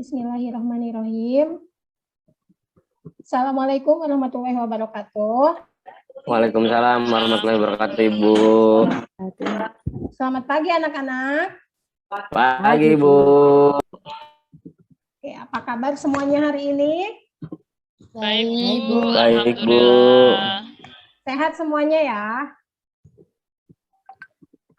Bismillahirrahmanirrahim. Assalamualaikum warahmatullahi wabarakatuh. Waalaikumsalam warahmatullahi wabarakatuh, Ibu. Selamat pagi anak-anak. Pagi, Bu. Oke, apa kabar semuanya hari ini? Baik, Bu. Baik, Bu. Sehat semuanya ya?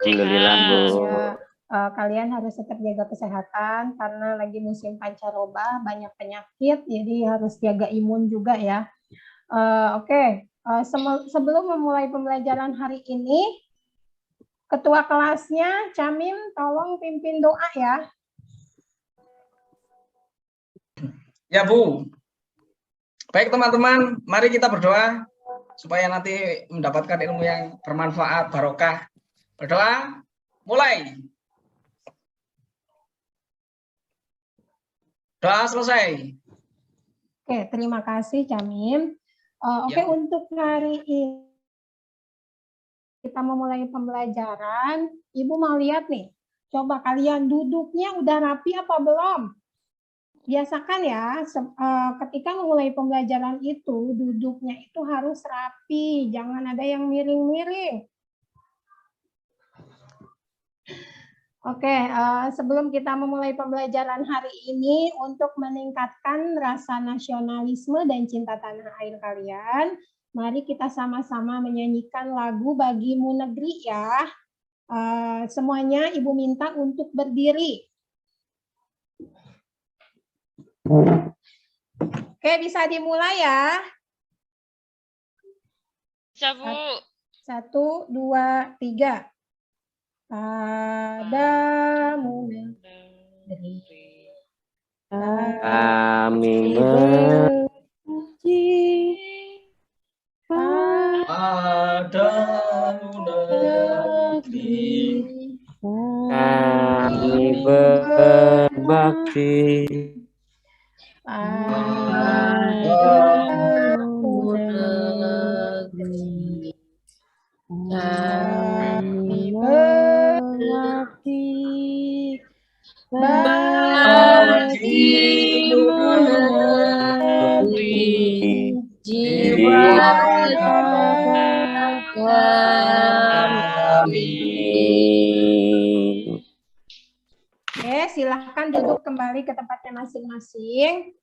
Alhamdulillah, Bu. Ya, kalian harus tetap jaga kesehatan karena lagi musim pancaroba, banyak penyakit, jadi harus jaga imun juga ya. Oke. Sebelum memulai pembelajaran hari ini, Ketua kelasnya, Camim, tolong pimpin doa ya. Ya, Bu. Baik, teman-teman, mari kita berdoa supaya nanti mendapatkan ilmu yang bermanfaat, barokah. Berdoa, mulai. Doa selesai. Oke, terima kasih Camim. Oke, Ya. untuk hari ini kita memulai pembelajaran. Ibu mau lihat nih, coba kalian duduknya udah rapi apa belum? Biasakan ya, ketika memulai pembelajaran itu, duduknya itu harus rapi, jangan ada yang miring-miring. Oke, sebelum kita memulai pembelajaran hari ini, untuk meningkatkan rasa nasionalisme dan cinta tanah air kalian, mari kita sama-sama menyanyikan lagu Bagimu Negeri ya. Semuanya Ibu minta untuk berdiri. Oke, bisa dimulai ya. Bisa, Bu. 1, 2, 3. Padamu negeri Kami berpuji, Padamu negeri, kami berbakti. Padamu negeri kami berbakti, bagimu negeri jiwa kami. Oke, silahkan duduk kembali ke tempatnya masing-masing.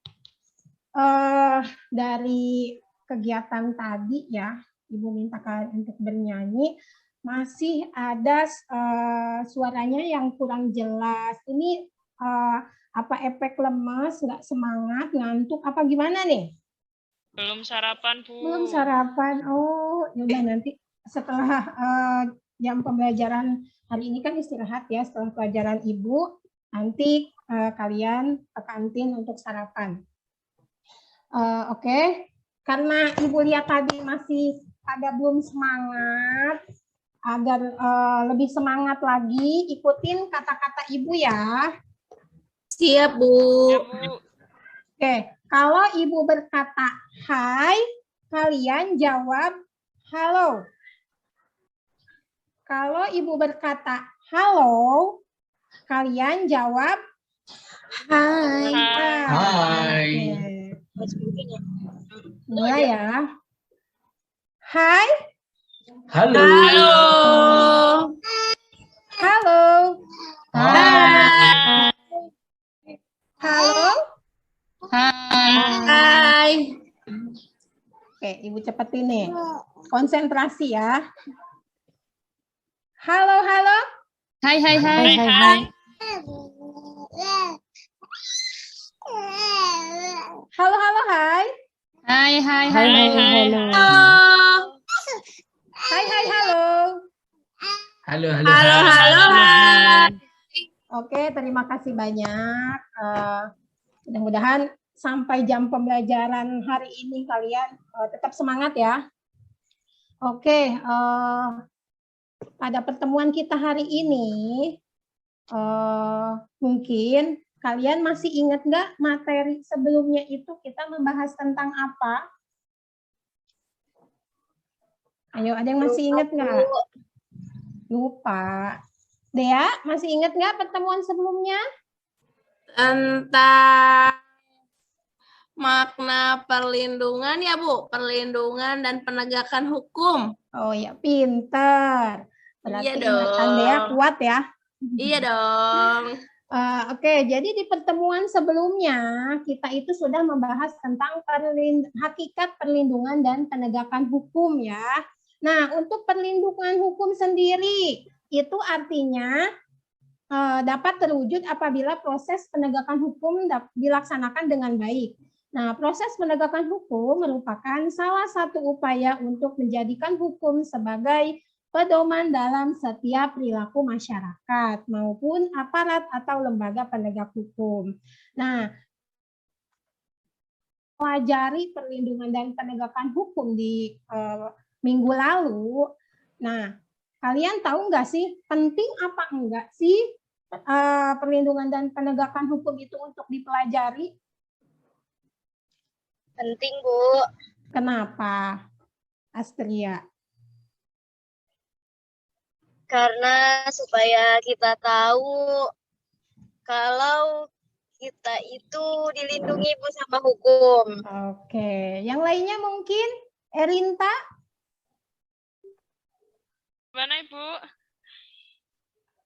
Dari kegiatan tadi ya, Ibu minta kalian untuk bernyanyi, masih ada suaranya yang kurang jelas. Ini apa efek lemas, nggak semangat, ngantuk, apa gimana nih? Belum sarapan, Bu. Belum sarapan. Oh, yaudah nanti setelah jam pembelajaran hari ini kan istirahat ya, setelah pelajaran Ibu, nanti kalian ke kantin untuk sarapan. Oke. Karena Ibu lihat tadi masih ada belum semangat, agar lebih semangat lagi, ikutin kata-kata Ibu ya. Siap, Bu. Ya, Bu. Oke, kalau Ibu berkata hai, kalian jawab halo. Kalau Ibu berkata halo, kalian jawab Hai. Hai. Oke. Mulai ya. Hai. Halo. Halo. Halo. Hai. Halo. Hai. Oke, Ibu cepetin nih. Konsentrasi ya. Halo, halo. Hai, hai, hai. Hai, hai. Halo, halo, hai. Hai, hai, Hai, hai. hai. Halo. Hai, hai, halo. Halo, halo. Halo, halo, hai. Oke, terima kasih banyak. Mudah-mudahan sampai jam pembelajaran hari ini kalian tetap semangat ya. Oke, pada pertemuan kita hari ini, mungkin kalian masih ingat nggak materi sebelumnya itu kita membahas tentang apa? Ayo, ada yang masih ingat nggak? Lupa. Dea, masih ingat nggak pertemuan sebelumnya? Tentang makna perlindungan ya Bu, perlindungan dan penegakan hukum. Oh ya, pinter. Berarti Iya ingatan Dea dong. kuat ya. Iya dong. Oke, jadi di pertemuan sebelumnya kita itu sudah membahas tentang hakikat perlindungan dan penegakan hukum ya. Nah, untuk perlindungan hukum sendiri itu artinya dapat terwujud apabila proses penegakan hukum dilaksanakan dengan baik. Nah, proses penegakan hukum merupakan salah satu upaya untuk menjadikan hukum sebagai pedoman dalam setiap perilaku masyarakat maupun aparat atau lembaga penegak hukum. Nah, pelajari perlindungan dan penegakan hukum di minggu lalu. Nah, kalian tahu nggak sih penting apa enggak sih perlindungan dan penegakan hukum itu untuk dipelajari? Penting, Bu. Kenapa, Astria? Karena supaya kita tahu kalau kita itu dilindungi Bu sama hukum. Oke, yang lainnya mungkin Erinta? Gimana Ibu?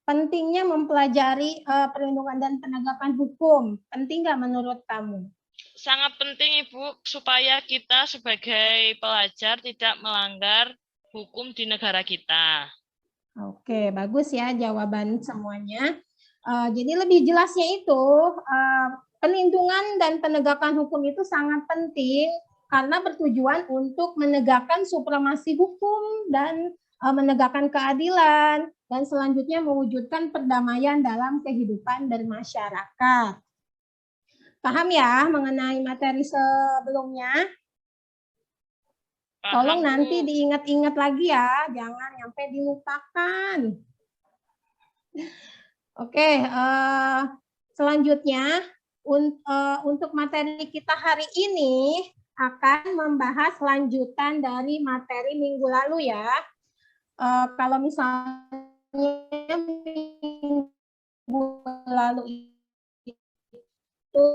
Pentingnya mempelajari perlindungan dan penegakan hukum. Penting nggak menurut kamu? Sangat penting Ibu, supaya kita sebagai pelajar tidak melanggar hukum di negara kita. Oke, bagus ya jawaban semuanya. Jadi lebih jelasnya itu, perlindungan dan penegakan hukum itu sangat penting karena bertujuan untuk menegakkan supremasi hukum dan menegakkan keadilan dan selanjutnya mewujudkan perdamaian dalam kehidupan bermasyarakat. Paham ya mengenai materi sebelumnya? Tolong Paham, nanti Bu. diingat-ingat lagi ya, jangan sampai dilupakan. Oke, selanjutnya untuk materi kita hari ini akan membahas lanjutan dari materi minggu lalu ya. Kalau misalnya minggu lalu itu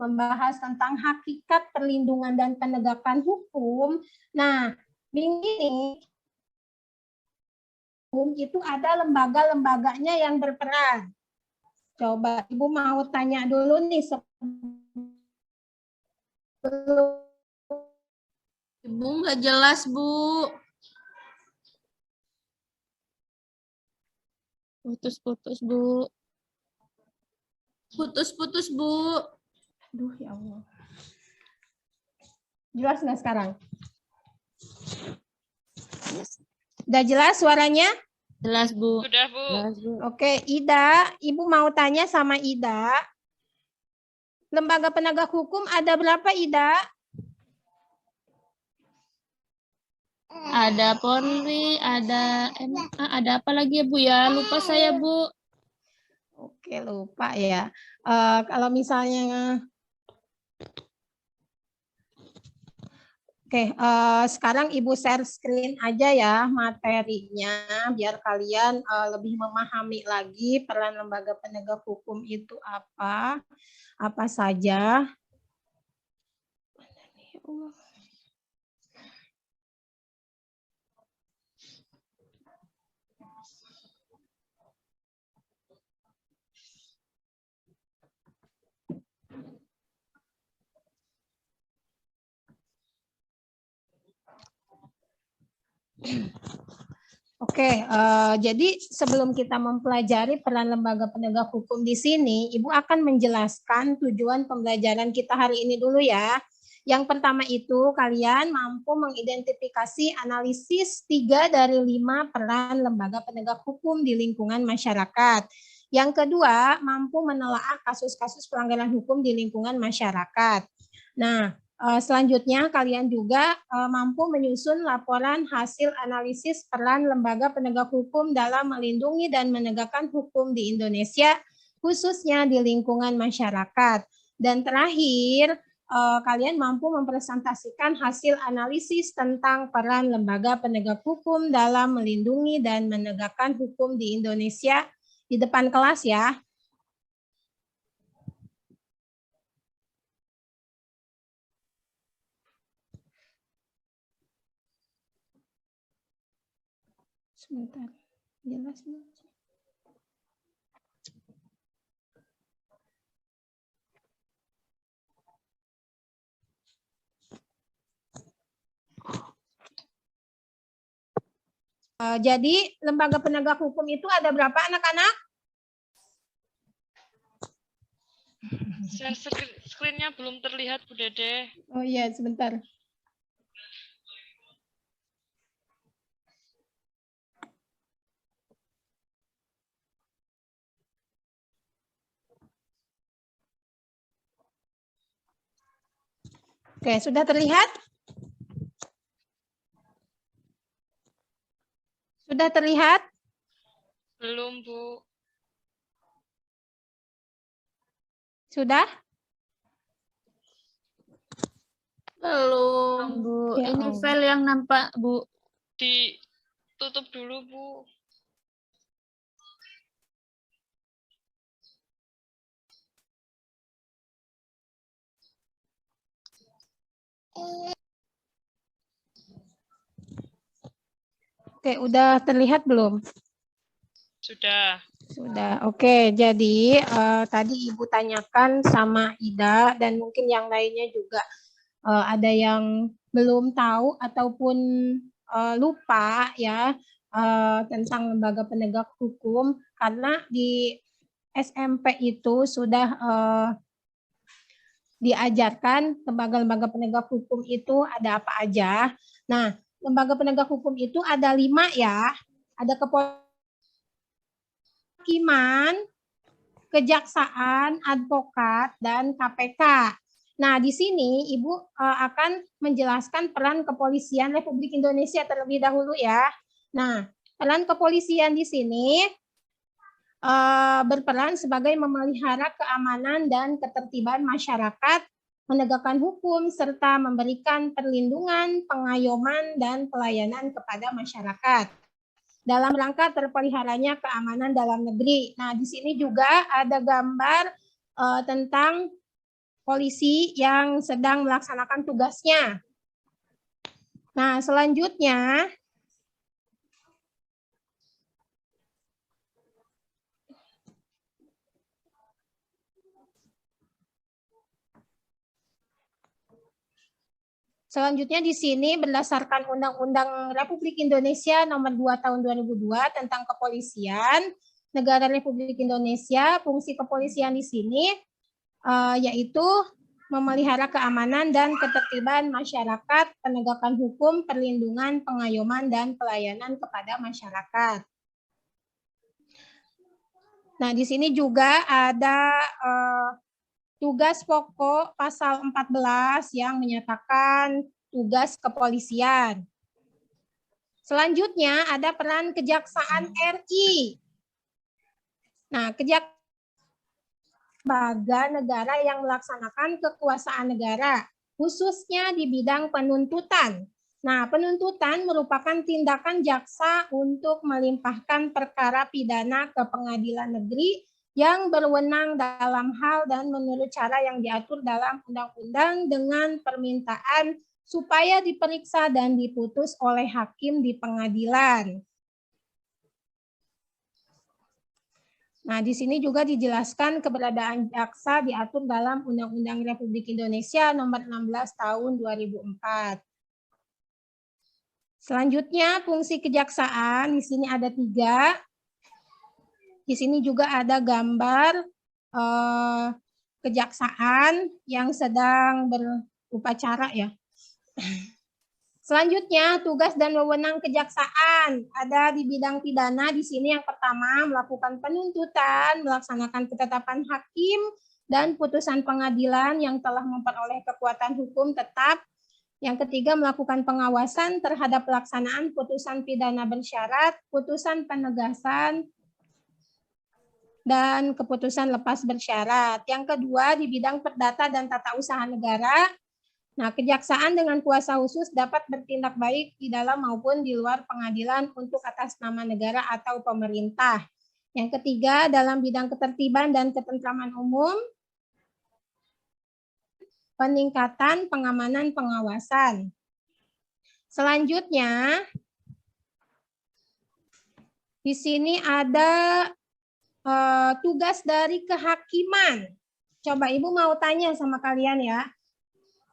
membahas tentang hakikat perlindungan dan penegakan hukum. Nah, minggu ini itu ada lembaga-lembaganya yang berperan. Coba Ibu mau tanya dulu nih Ibu nggak jelas, Bu. Putus-putus, Bu. Putus-putus, Bu. Aduh, ya Allah. Jelas nggak sekarang? Udah jelas suaranya? Jelas, Bu. Sudah Bu. Jelas, Bu. Oke, Ida. Ibu mau tanya sama Ida. Lembaga penegak hukum ada berapa, Ida? Ada Polri, ada MA, ada apa lagi ya, Bu ya? Lupa saya, Bu. Oke, lupa ya. Kalau misalnya Oke, sekarang Ibu share screen aja ya materinya biar kalian lebih memahami lagi peran lembaga penegak hukum itu apa saja. Oke, jadi sebelum kita mempelajari peran lembaga penegak hukum di sini, Ibu akan menjelaskan tujuan pembelajaran kita hari ini dulu ya. Yang pertama itu, kalian mampu mengidentifikasi analisis 3 dari 5 peran lembaga penegak hukum di lingkungan masyarakat. Yang kedua, mampu menelaah kasus-kasus pelanggaran hukum di lingkungan masyarakat. Nah, selanjutnya kalian juga mampu menyusun laporan hasil analisis peran lembaga penegak hukum dalam melindungi dan menegakkan hukum di Indonesia, khususnya di lingkungan masyarakat. Dan terakhir, kalian mampu mempresentasikan hasil analisis tentang peran lembaga penegak hukum dalam melindungi dan menegakkan hukum di Indonesia di depan kelas ya. Sebentar. Jelas belum? Jadi lembaga penegak hukum itu ada berapa anak-anak? Share screen-nya belum terlihat, Bu Dede. Oh iya, sebentar. Oke, sudah terlihat? Sudah terlihat? Belum, Bu. Sudah? Belum. Bu, Ya ini Allah. file yang nampak, Bu. Ditutup dulu, Bu. Oke, udah terlihat belum? Sudah. Sudah. Oke, jadi tadi Ibu tanyakan sama Ida dan mungkin yang lainnya juga ada yang belum tahu ataupun lupa ya tentang lembaga penegak hukum karena di SMP itu sudah diajarkan lembaga-lembaga penegak hukum itu ada apa aja. Nah, lembaga penegak hukum itu ada 5 ya. Ada kehakiman, kejaksaan, advokat, dan KPK. Nah, di sini Ibu akan menjelaskan peran kepolisian Republik Indonesia terlebih dahulu ya. Nah, peran kepolisian di sini berperan sebagai memelihara keamanan dan ketertiban masyarakat, menegakkan hukum, serta memberikan perlindungan, pengayoman, dan pelayanan kepada masyarakat dalam rangka terpeliharanya keamanan dalam negeri. Nah, di sini juga ada gambar tentang polisi yang sedang melaksanakan tugasnya. Nah, selanjutnya di sini berdasarkan Undang-Undang Republik Indonesia Nomor 2 Tahun 2002 tentang Kepolisian Negara Republik Indonesia, fungsi kepolisian di sini yaitu memelihara keamanan dan ketertiban masyarakat, penegakan hukum, perlindungan, pengayoman, dan pelayanan kepada masyarakat. Nah, di sini juga ada tugas pokok pasal 14 yang menyatakan tugas kepolisian. Selanjutnya ada peran Kejaksaan RI. Nah, kejaksaan lembaga negara yang melaksanakan kekuasaan negara, khususnya di bidang penuntutan. Nah, penuntutan merupakan tindakan jaksa untuk melimpahkan perkara pidana ke pengadilan negeri yang berwenang dalam hal dan menurut cara yang diatur dalam undang-undang dengan permintaan supaya diperiksa dan diputus oleh hakim di pengadilan. Nah, di sini juga dijelaskan keberadaan jaksa diatur dalam Undang-Undang Republik Indonesia Nomor 16 Tahun 2004. Selanjutnya, fungsi kejaksaan di sini ada 3. Di sini juga ada gambar kejaksaan yang sedang berupacara ya. Selanjutnya, tugas dan wewenang kejaksaan ada di bidang pidana. Di sini yang pertama melakukan penuntutan, melaksanakan ketetapan hakim dan putusan pengadilan yang telah memperoleh kekuatan hukum tetap. Yang ketiga, melakukan pengawasan terhadap pelaksanaan putusan pidana bersyarat, putusan penegasan, dan keputusan lepas bersyarat. Yang kedua, di bidang perdata dan tata usaha negara. Nah, kejaksaan dengan kuasa khusus dapat bertindak baik di dalam maupun di luar pengadilan untuk atas nama negara atau pemerintah. Yang ketiga, dalam bidang ketertiban dan ketentraman umum, peningkatan pengamanan pengawasan. Selanjutnya, Di sini ada tugas dari kehakiman. Coba Ibu mau tanya sama kalian ya.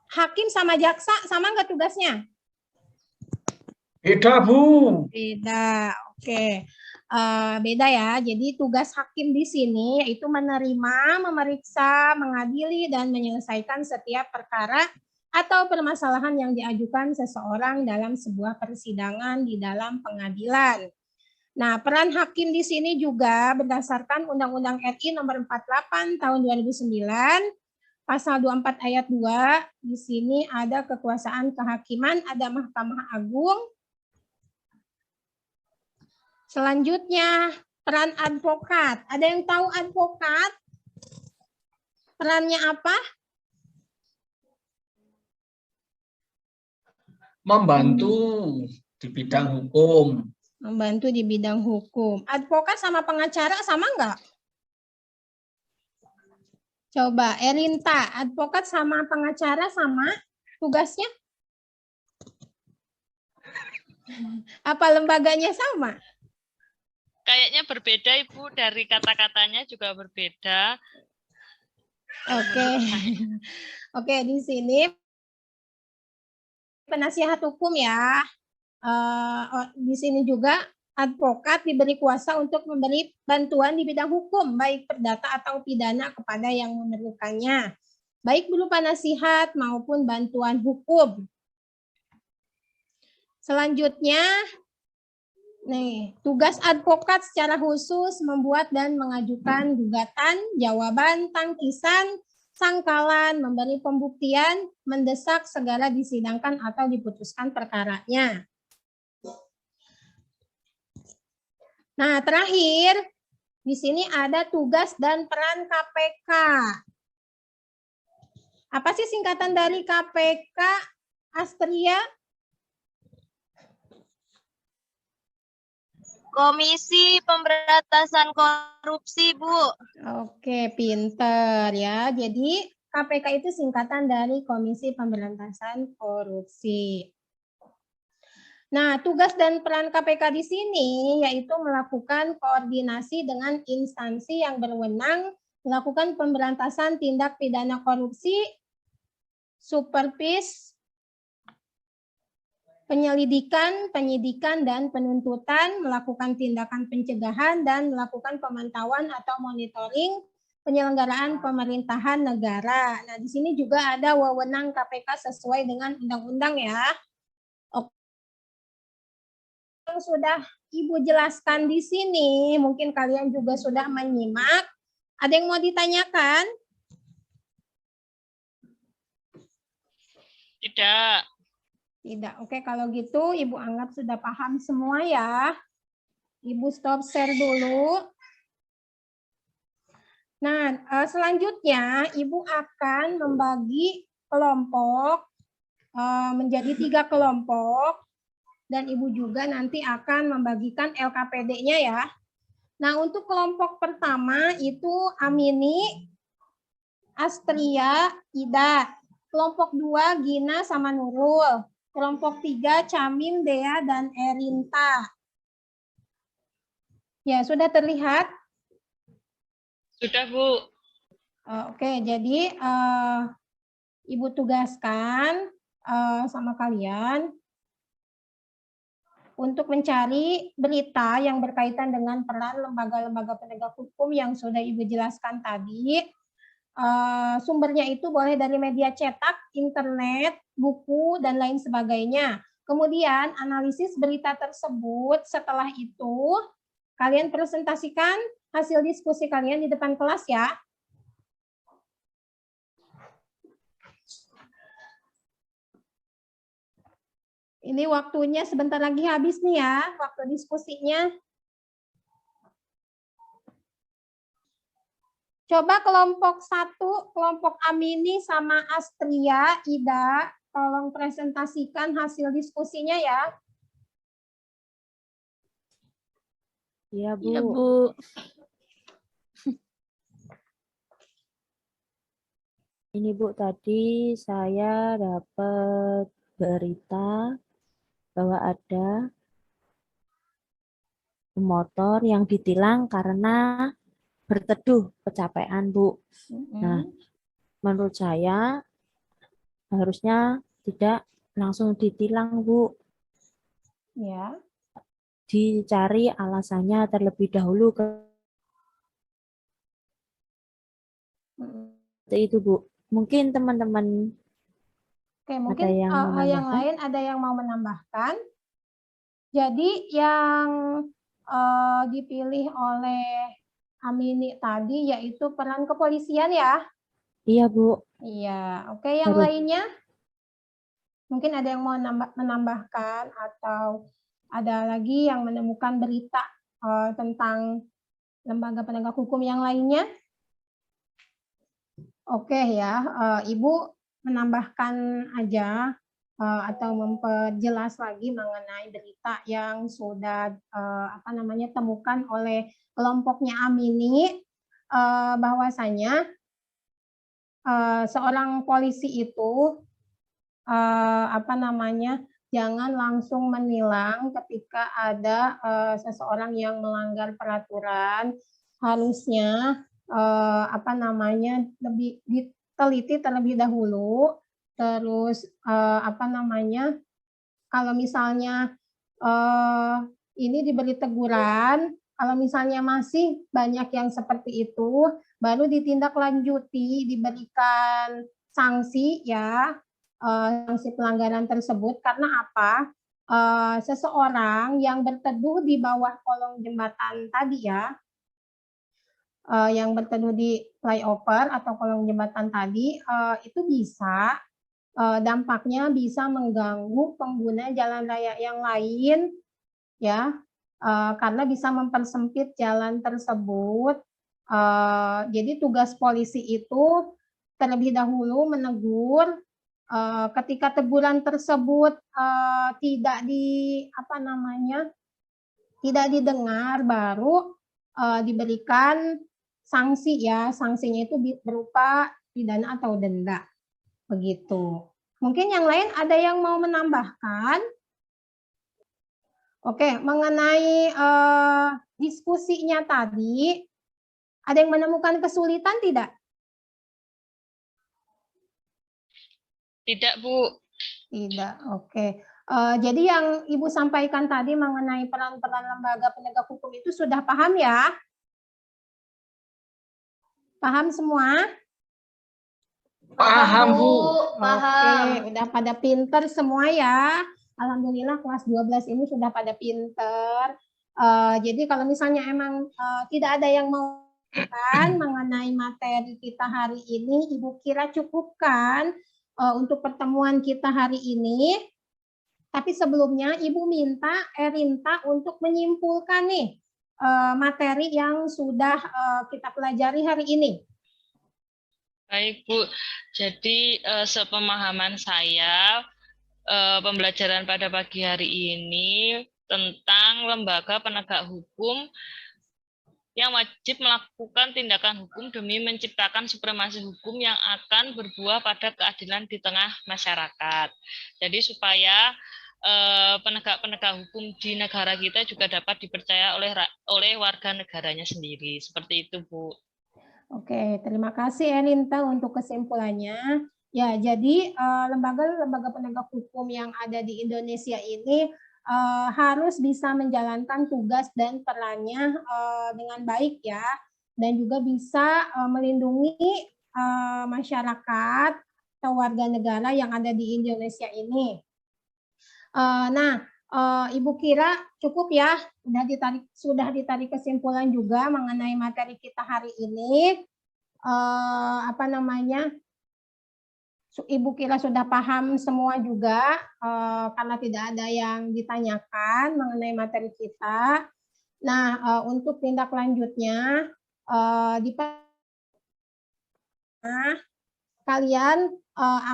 Hakim sama jaksa sama nggak tugasnya? Beda, Bu. Beda. Oke. Beda ya. Jadi tugas hakim di sini yaitu menerima, memeriksa, mengadili, dan menyelesaikan setiap perkara atau permasalahan yang diajukan seseorang dalam sebuah persidangan di dalam pengadilan. Nah, peran hakim di sini juga berdasarkan Undang-Undang RI Nomor 48 Tahun 2009, Pasal 24 Ayat 2. Di sini ada kekuasaan kehakiman, ada Mahkamah Agung. Selanjutnya, peran advokat. Ada yang tahu advokat? Perannya apa? Membantu di bidang hukum. Membantu di bidang hukum. Advokat sama pengacara sama enggak? Coba, Erinta, advokat sama pengacara sama tugasnya? Apa lembaganya sama? Kayaknya berbeda, Ibu. Dari kata-katanya juga berbeda. Oke. Oke, di sini penasihat hukum ya. Di sini juga advokat diberi kuasa untuk memberi bantuan di bidang hukum, baik perdata atau pidana kepada yang memerlukannya, baik berupa nasihat maupun bantuan hukum. Selanjutnya, nih, tugas advokat secara khusus membuat dan mengajukan gugatan, jawaban, tangkisan, sangkalan, memberi pembuktian, mendesak segala disidangkan atau diputuskan perkaranya. Nah, terakhir, di sini ada tugas dan peran KPK. Apa sih singkatan dari KPK, Astria? Komisi Pemberantasan Korupsi, Bu. Oke, pinter ya. Jadi KPK itu singkatan dari Komisi Pemberantasan Korupsi. Nah, tugas dan peran KPK di sini yaitu melakukan koordinasi dengan instansi yang berwenang, melakukan pemberantasan tindak pidana korupsi, supervisi, penyelidikan, penyidikan, dan penuntutan, melakukan tindakan pencegahan, dan melakukan pemantauan atau monitoring penyelenggaraan pemerintahan negara. Nah, di sini juga ada wewenang KPK sesuai dengan undang-undang ya. Yang sudah Ibu jelaskan di sini, mungkin kalian juga sudah menyimak. Ada yang mau ditanyakan? Tidak. Tidak. Oke, kalau gitu Ibu anggap sudah paham semua ya. Ibu stop share dulu. Nah, selanjutnya Ibu akan membagi kelompok menjadi 3 kelompok. Dan Ibu juga nanti akan membagikan LKPD-nya ya. Nah, untuk kelompok pertama itu Amini, Astria, Ida. Kelompok 2 Gina sama Nurul. Kelompok 3 Camin, Dea, dan Erinta. Ya, sudah terlihat? Sudah, Bu. Oke, jadi Ibu tugaskan sama kalian untuk mencari berita yang berkaitan dengan peran lembaga-lembaga penegak hukum yang sudah Ibu jelaskan tadi. Sumbernya itu boleh dari media cetak, internet, buku, dan lain sebagainya. Kemudian analisis berita tersebut, setelah itu kalian presentasikan hasil diskusi kalian di depan kelas ya. Ini waktunya sebentar lagi habis nih ya, waktu diskusinya. Coba kelompok 1, kelompok Amini sama Astria, Ida, tolong presentasikan hasil diskusinya ya. Iya, Bu. Iya, Bu. Ini, Bu, tadi saya dapat berita bahwa ada motor yang ditilang karena berteduh kecapean, Bu. Nah, menurut saya harusnya tidak langsung ditilang, Bu. Ya. Dicari alasannya terlebih dahulu. Seperti itu, Bu. Mungkin teman-teman Oke, mungkin yang mau yang menambahkan? lain ada yang mau menambahkan. Jadi yang dipilih oleh Amini tadi yaitu peran kepolisian ya? Iya, Bu. Iya. Oke, yang Harus. lainnya? Mungkin ada yang mau menambahkan atau ada lagi yang menemukan berita tentang lembaga penegak hukum yang lainnya? Oke ya, Ibu menambahkan aja atau memperjelas lagi mengenai berita yang sudah temukan oleh kelompoknya Amini, bahwasanya seorang polisi itu jangan langsung menilang ketika ada seseorang yang melanggar peraturan. Harusnya lebih diteliti terlebih dahulu. Terus kalau misalnya ini diberi teguran, kalau misalnya masih banyak yang seperti itu, baru ditindaklanjuti, diberikan sanksi ya, sanksi pelanggaran tersebut. Karena apa? Seseorang yang berteduh di bawah kolong jembatan tadi ya, yang berteduh di flyover atau kolong jembatan tadi, itu bisa dampaknya bisa mengganggu pengguna jalan raya yang lain ya, karena bisa mempersempit jalan tersebut. Jadi tugas polisi itu terlebih dahulu menegur. Ketika teguran tersebut tidak didengar, baru diberikan sanksi ya. Sanksinya itu berupa pidana atau denda. Begitu. Mungkin yang lain ada yang mau menambahkan? Oke, mengenai diskusinya tadi, ada yang menemukan kesulitan tidak? Tidak, Bu. Tidak, oke. Jadi yang Ibu sampaikan tadi mengenai peran-peran lembaga penegak hukum itu sudah paham ya? Paham semua? Paham, Bu. Paham. Oke, udah pada pinter semua ya. Alhamdulillah kelas 12 ini sudah pada pinter. Jadi kalau misalnya emang tidak ada yang mau mengenai materi kita hari ini, Ibu kira cukupkan untuk pertemuan kita hari ini. Tapi sebelumnya Ibu minta Erinta untuk menyimpulkan nih materi yang sudah kita pelajari hari ini. Baik, Bu. Jadi sepemahaman saya, pembelajaran pada pagi hari ini tentang lembaga penegak hukum yang wajib melakukan tindakan hukum demi menciptakan supremasi hukum yang akan berbuah pada keadilan di tengah masyarakat. Jadi supaya penegak-penegak hukum di negara kita juga dapat dipercaya oleh warga negaranya sendiri. Seperti itu, Bu. Oke, terima kasih Erinta untuk kesimpulannya. Ya, jadi lembaga-lembaga penegak hukum yang ada di Indonesia ini harus bisa menjalankan tugas dan perannya dengan baik ya, dan juga bisa melindungi masyarakat atau warga negara yang ada di Indonesia ini. Ibu kira cukup ya, sudah ditarik kesimpulan juga mengenai materi kita hari ini. Ibu kira sudah paham semua juga, karena tidak ada yang ditanyakan mengenai materi kita. Nah, untuk tindak lanjutnya, kalian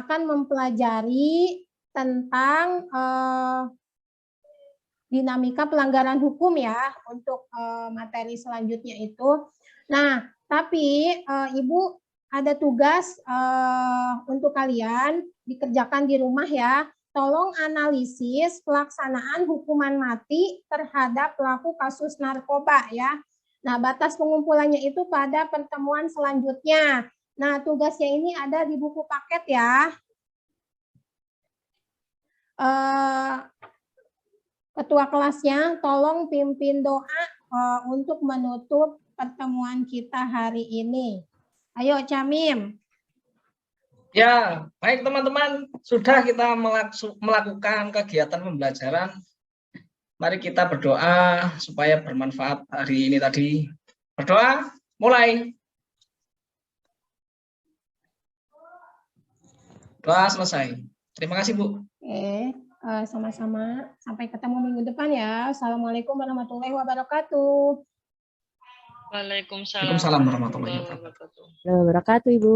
akan mempelajari tentang dinamika pelanggaran hukum ya untuk materi selanjutnya itu. Nah, tapi Ibu ada tugas untuk kalian dikerjakan di rumah ya. tolong analisis pelaksanaan hukuman mati terhadap pelaku kasus narkoba ya. Nah, batas pengumpulannya itu pada pertemuan selanjutnya. Nah, tugasnya ini ada di buku paket ya. Ketua kelasnya tolong pimpin doa untuk menutup pertemuan kita hari ini. Ayo Camim. Ya, baik teman-teman, sudah kita melakukan kegiatan pembelajaran. Mari kita berdoa supaya bermanfaat hari ini tadi. Berdoa, mulai. Doa selesai. Terima kasih, Bu. Sama-sama. Sampai ketemu minggu depan ya. Assalamualaikum warahmatullahi wabarakatuh. Waalaikumsalam Waalaikumsalam warahmatullahi wabarakatuh. Wabarakatuh, Ibu.